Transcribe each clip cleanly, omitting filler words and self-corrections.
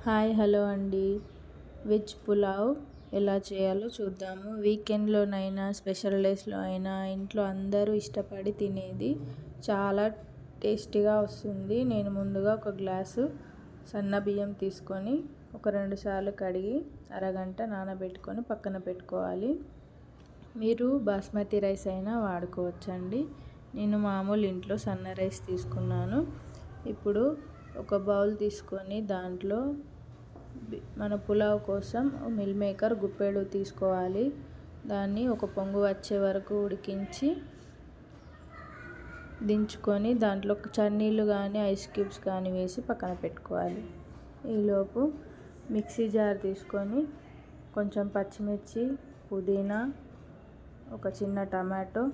Hi hello అండి. Veg pulao ఎలా చేయాలో చూద్దాము. వీకెండ్లోనైనా స్పెషల్ డేస్లో అయినా ఇంట్లో అందరూ ఇష్టపడి తినేది, చాలా టేస్టీగా వస్తుంది. నేను ముందుగా ఒక గ్లాసు సన్న బియ్యం తీసుకొని ఒక 2 సార్లు కడిగి అరగంట నానబెట్టుకొని పక్కన పెట్టుకోవాలి. మీరు బాస్మతి రైస్ అయినా వాడుకోవచ్చండి. నేను మామూలు ఇంట్లో సన్న రైస్ తీసుకున్నాను. ఇప్పుడు ఒక బౌల్ తీసుకొని దాంట్లో మన పులావ్ కోసం మిల్ మేకర్ గుప్పెడు తీసుకోవాలి. దాన్ని ఒక పొంగు వచ్చే వరకు ఉడికించి దించుకొని దాంట్లో చన్నీళ్ళు కానీ ఐస్ క్యూబ్స్ కానీ వేసి పక్కన పెట్టుకోవాలి. ఈలోపు మిక్సీ జార్ తీసుకొని కొంచెం పచ్చిమిర్చి, పుదీనా, ఒక చిన్న టమాటో,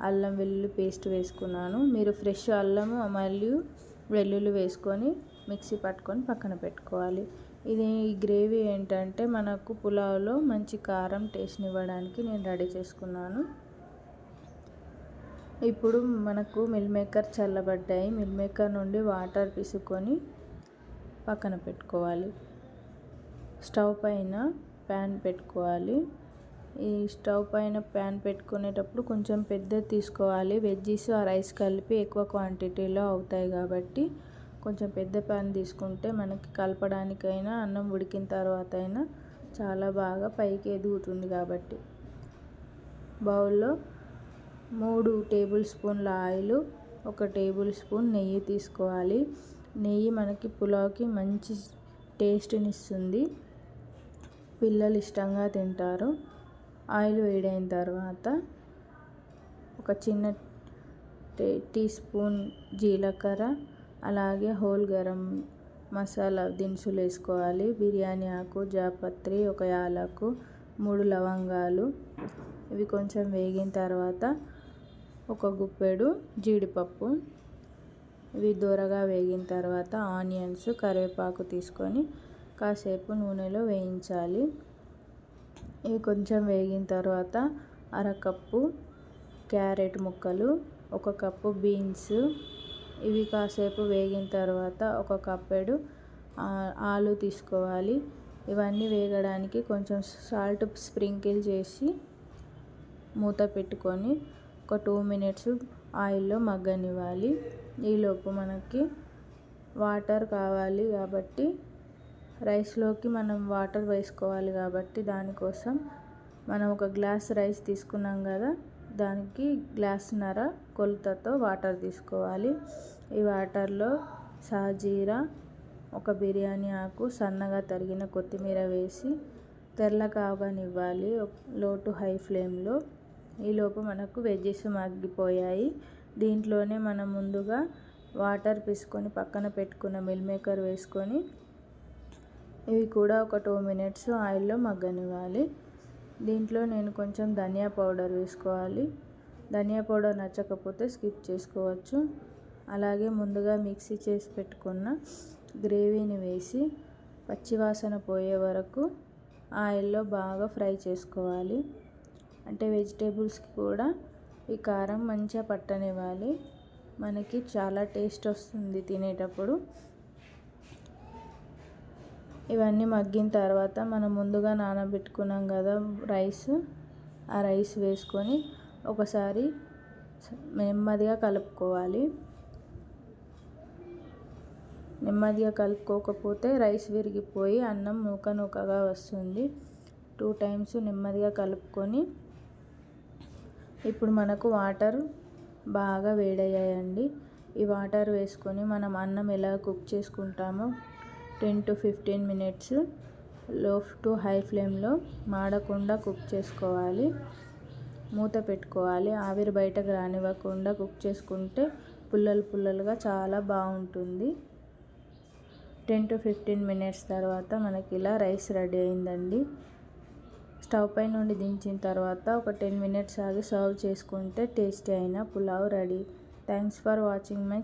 అల్లం వెల్లుల్లి పేస్ట్ వేసుకున్నాను. మీరు ఫ్రెష్ అల్లం మరియు వెల్లుల్లి వేసుకొని మిక్సీ పట్టుకొని పక్కన పెట్టుకోవాలి. ఇది ఈ గ్రేవీ ఏంటంటే మనకు పులావ్లో మంచి కారం టేస్ట్ని ఇవ్వడానికి నేను రెడీ చేసుకున్నాను. ఇప్పుడు మనకు మిల్ మేకర్ చల్లబడ్డాయి. మిల్ మేకర్ నుండి వాటర్ పిసుకొని పక్కన పెట్టుకోవాలి. స్టవ్ పైన ప్యాన్ పెట్టుకోవాలి. ఈ స్టవ్ పైన ప్యాన్ పెట్టుకునేటప్పుడు కొంచెం పెద్దది తీసుకోవాలి. వెజ్జీస్ ఆ రైస్ కలిపి ఎక్కువ క్వాంటిటీలో అవుతాయి కాబట్టి కొంచెం పెద్ద ప్యాన్ తీసుకుంటే మనకి కలపడానికైనా అన్నం ఉడికిన తర్వాత అయినా చాలా బాగా పైకి ఎదుగుతుంది. కాబట్టి బౌల్లో 3 టేబుల్ స్పూన్ల ఆయిల్, 1 టేబుల్ స్పూన్ నెయ్యి తీసుకోవాలి. నెయ్యి మనకి పులావ్కి మంచి టేస్ట్ని ఇస్తుంది. పిల్లలు ఇష్టంగా తింటారు. ఆయిల్ వేడైన తర్వాత ఒక చిన్న టీ స్పూన్ జీలకర్ర, అలాగే హోల్ గరం మసాలా దినుసులు వేసుకోవాలి. బిర్యానీ ఆకు, జాపత్రి, ఒక యాలకు, 3 లవంగాలు. ఇవి కొంచెం వేగిన తర్వాత ఒక గుప్పెడు జీడిపప్పు. ఇవి దూరగా వేగిన తర్వాత ఆనియన్స్, కరివేపాకు తీసుకొని కాసేపు నూనెలో వేయించాలి. ఇవి కొంచెం వేగిన తర్వాత అరకప్పు క్యారెట్ ముక్కలు, 1 కప్పు బీన్స్. ఇవి కాసేపు వేగిన తర్వాత 1 కప్పెడు ఆలు తీసుకోవాలి. ఇవన్నీ వేగడానికి కొంచెం సాల్ట్ స్ప్రింకిల్ చేసి మూత పెట్టుకొని ఒక 2 మినిట్స్ ఆయిల్లో మగ్గనివ్వాలి. ఈలోపు మనకి వాటర్ కావాలి కాబట్టి రైస్లోకి మనం వాటర్ వేసుకోవాలి కాబట్టి దానికోసం మనం ఒక గ్లాస్ రైస్ తీసుకున్నాం కదా, దానికి గ్లాసున్నర కొలతతో వాటర్ తీసుకోవాలి. ఈ వాటర్లో సాజీరా, ఒక బిర్యానీ ఆకు, సన్నగా తరిగిన కొత్తిమీర వేసి తెల్లకాగనివ్వాలి లో టు హై ఫ్లేమ్లో. ఈలోపు మనకు వెజ్జెస్ మగ్గిపోయాయి. దీంట్లోనే మనం ముందుగా వాటర్ పిసుకొని పక్కన పెట్టుకున్న మిల్ మేకర్ వేసుకొని ఇవి కూడా ఒక 2 మినిట్స్ ఆయిల్లో మగ్గనివ్వాలి. దీంట్లో నేను కొంచెం ధనియా పౌడర్ వేసుకోవాలి. ధనియా పౌడర్ నచ్చకపోతే స్కిప్ చేసుకోవచ్చు. అలాగే ముందుగా మిక్సీ చేసి పెట్టుకున్న గ్రేవీని వేసి పచ్చివాసన పోయే వరకు ఆయిల్లో బాగా ఫ్రై చేసుకోవాలి. అంటే వెజిటేబుల్స్కి కూడా ఈ కారం మంచిగా పట్టనివ్వాలి. మనకి చాలా టేస్ట్ వస్తుంది తినేటప్పుడు. ఇవన్నీ మగ్గిన తర్వాత మనం ముందుగా నానబెట్టుకున్నాం కదా రైస్, ఆ రైస్ వేసుకొని ఒకసారి నెమ్మదిగా కలుపుకోవాలి. నెమ్మదిగా కలుపుకోకపోతే రైస్ విరిగిపోయి అన్నం నూక నూకగా వస్తుంది. 2 టైమ్స్ నెమ్మదిగా కలుపుకొని ఇప్పుడు మనకు వాటర్ బాగా వేడయ్యాయండి. ఈ వాటర్ వేసుకొని మనం అన్నం ఎలా కుక్ చేసుకుంటామో 10 to 15 మినిట్స్ లో టు హై ఫ్లేమ్లో మాడకుండా కుక్ చేసుకోవాలి. మూత పెట్టుకోవాలి. ఆవిరి బయటకు రానివ్వకుండా కుక్ చేసుకుంటే పుల్లలు పుల్లలుగా చాలా బాగుంటుంది. 10 to 15 మినిట్స్ తర్వాత మనకి ఇలా రైస్ రెడీ అయిందండి. స్టవ్ పై నుండి దించిన తర్వాత ఒక 10 మినిట్స్ ఆగి సర్వ్ చేసుకుంటే టేస్టీ అయిన pulao ready. Thanks for watching my